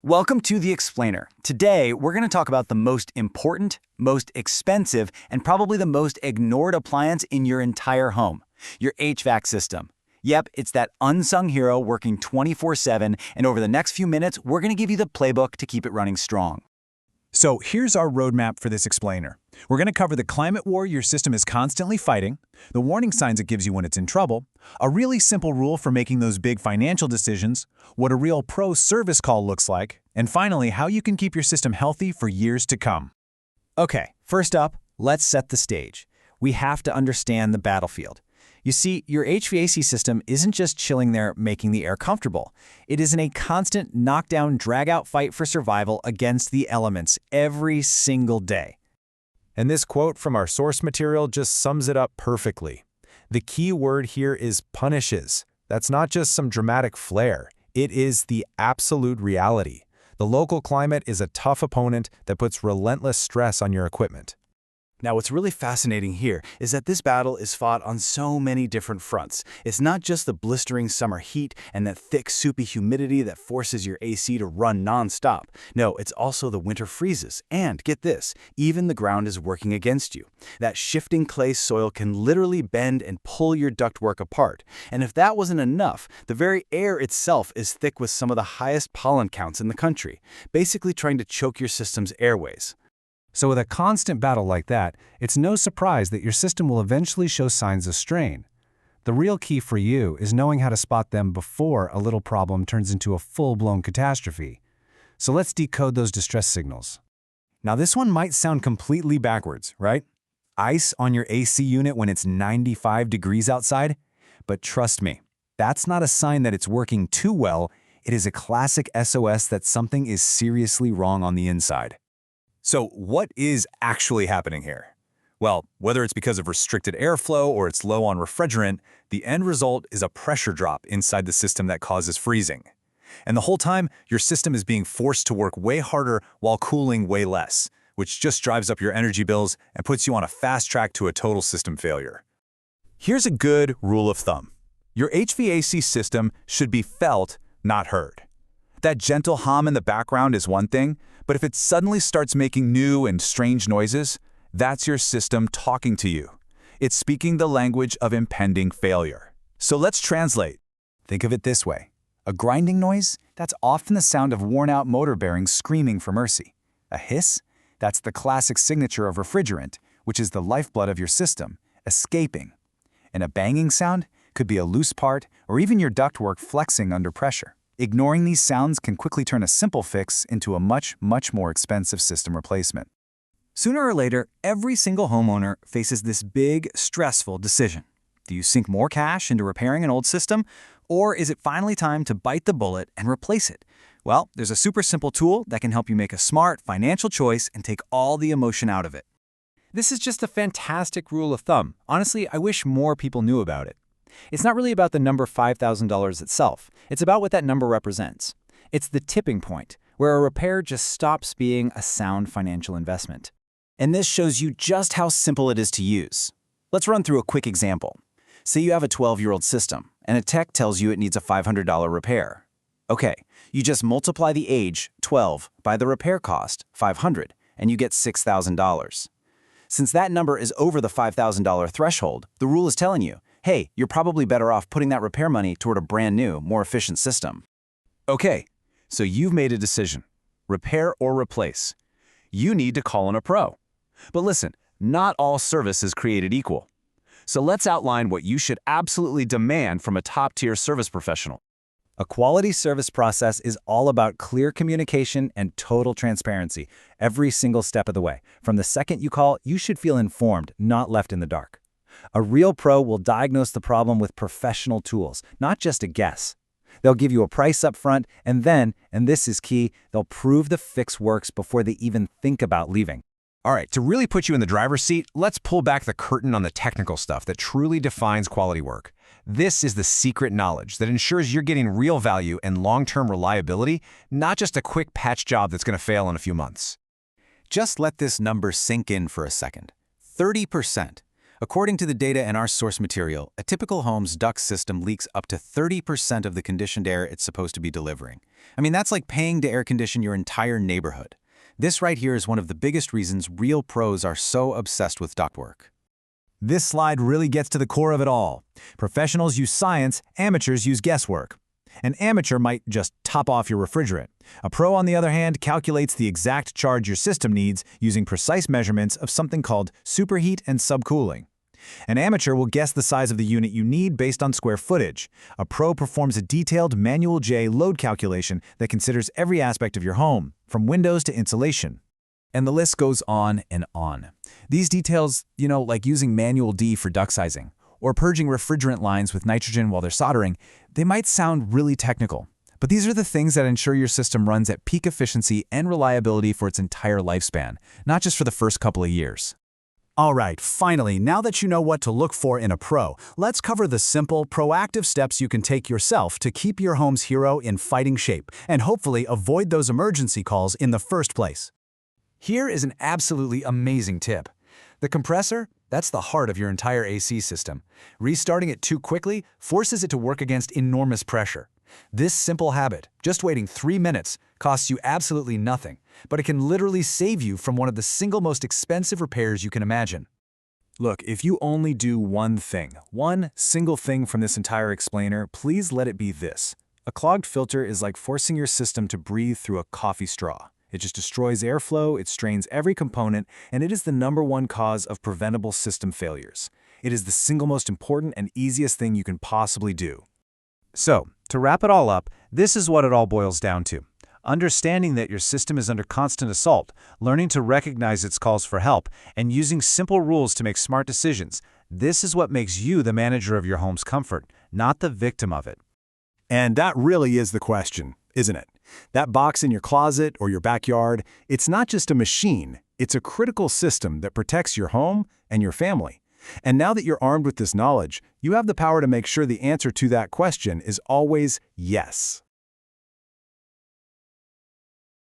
Welcome to The Explainer. Today, we're going to talk about the most important, most expensive, and probably the most ignored appliance in your entire home, your HVAC system. Yep, it's that unsung hero working 24/7, and over the next few minutes, we're going to give you the playbook to keep it running strong. So here's our roadmap for this explainer. We're going to cover the climate war your system is constantly fighting, the warning signs it gives you when it's in trouble, a really simple rule for making those big financial decisions, what a real pro service call looks like, and finally, how you can keep your system healthy for years to come. Okay, first up, let's set the stage. We have to understand the battlefield. You see, your HVAC system isn't just chilling there making the air comfortable. It is in a constant knockdown, drag-out fight for survival against the elements every single day. And this quote from our source material just sums it up perfectly. The key word here is punishes. That's not just some dramatic flair. It is the absolute reality. The local climate is a tough opponent that puts relentless stress on your equipment. Now, what's really fascinating here is that this battle is fought on so many different fronts. It's not just the blistering summer heat and that thick, soupy humidity that forces your AC to run nonstop. No, it's also the winter freezes. And get this, even the ground is working against you. That shifting clay soil can literally bend and pull your ductwork apart. And if that wasn't enough, the very air itself is thick with some of the highest pollen counts in the country, basically trying to choke your system's airways. So with a constant battle like that, it's no surprise that your system will eventually show signs of strain. The real key for you is knowing how to spot them before a little problem turns into a full-blown catastrophe. So let's decode those distress signals. Now this one might sound completely backwards, right? Ice on your AC unit when it's 95 degrees outside? But trust me, that's not a sign that it's working too well. It is a classic SOS that something is seriously wrong on the inside. So what is actually happening here? Well, whether it's because of restricted airflow or it's low on refrigerant, the end result is a pressure drop inside the system that causes freezing. And the whole time, your system is being forced to work way harder while cooling way less, which just drives up your energy bills and puts you on a fast track to a total system failure. Here's a good rule of thumb. Your HVAC system should be felt, not heard. That gentle hum in the background is one thing, but if it suddenly starts making new and strange noises, that's your system talking to you. It's speaking the language of impending failure. So let's translate. Think of it this way. A grinding noise? That's often the sound of worn-out motor bearings screaming for mercy. A hiss? That's the classic signature of refrigerant, which is the lifeblood of your system, escaping. And a banging sound could be a loose part or even your ductwork flexing under pressure. Ignoring these sounds can quickly turn a simple fix into a much more expensive system replacement. Sooner or later, every single homeowner faces this big, stressful decision. Do you sink more cash into repairing an old system, or is it finally time to bite the bullet and replace it? Well, there's a super simple tool that can help you make a smart financial choice and take all the emotion out of it. This is just a fantastic rule of thumb. Honestly, I wish more people knew about it. It's not really about the number $5,000 itself. It's about what that number represents. It's the tipping point, where a repair just stops being a sound financial investment. And this shows you just how simple it is to use. Let's run through a quick example. Say you have a 12-year-old system, and a tech tells you it needs a $500 repair. Okay, you just multiply the age, 12, by the repair cost, $500, and you get $6,000. Since that number is over the $5,000 threshold, the rule is telling you, hey, you're probably better off putting that repair money toward a brand new, more efficient system. Okay, so you've made a decision. Repair or replace. You need to call in a pro. But listen, not all service is created equal. So let's outline what you should absolutely demand from a top-tier service professional. A quality service process is all about clear communication and total transparency every single step of the way. From the second you call, you should feel informed, not left in the dark. A real pro will diagnose the problem with professional tools, not just a guess. They'll give you a price up front, and then, and this is key, they'll prove the fix works before they even think about leaving. All right, to really put you in the driver's seat, let's pull back the curtain on the technical stuff that truly defines quality work. This is the secret knowledge that ensures you're getting real value and long-term reliability, not just a quick patch job that's going to fail in a few months. Just let this number sink in for a second. 30%. According to the data in our source material, a typical home's duct system leaks up to 30% of the conditioned air it's supposed to be delivering. I mean, that's like paying to air condition your entire neighborhood. This right here is one of the biggest reasons real pros are so obsessed with ductwork. This slide really gets to the core of it all. Professionals use science, amateurs use guesswork. An amateur might just top off your refrigerant. A pro, on the other hand, calculates the exact charge your system needs using precise measurements of something called superheat and subcooling. An amateur will guess the size of the unit you need based on square footage. A pro performs a detailed manual J load calculation that considers every aspect of your home, from windows to insulation. And the list goes on and on. These details, like using manual D for duct sizing, or purging refrigerant lines with nitrogen while they're soldering, they might sound really technical. But these are the things that ensure your system runs at peak efficiency and reliability for its entire lifespan, not just for the first couple of years. All right, finally, now that you know what to look for in a pro, let's cover the simple, proactive steps you can take yourself to keep your home's hero in fighting shape and hopefully avoid those emergency calls in the first place. Here is an absolutely amazing tip. The compressor, that's the heart of your entire AC system. Restarting it too quickly forces it to work against enormous pressure. This simple habit, just waiting 3 minutes, costs you absolutely nothing, but it can literally save you from one of the single most expensive repairs you can imagine. Look, if you only do one single thing from this entire explainer, please let it be this. A clogged filter is like forcing your system to breathe through a coffee straw. It just destroys airflow, it strains every component, and it is the #1 cause of preventable system failures. It is the single most important and easiest thing you can possibly do. So, to wrap it all up, this is what it all boils down to. Understanding that your system is under constant assault, learning to recognize its calls for help, and using simple rules to make smart decisions. This is what makes you the manager of your home's comfort, not the victim of it. And that really is the question, isn't it? That box in your closet or your backyard, it's not just a machine, it's a critical system that protects your home and your family. And now that you're armed with this knowledge, you have the power to make sure the answer to that question is always yes.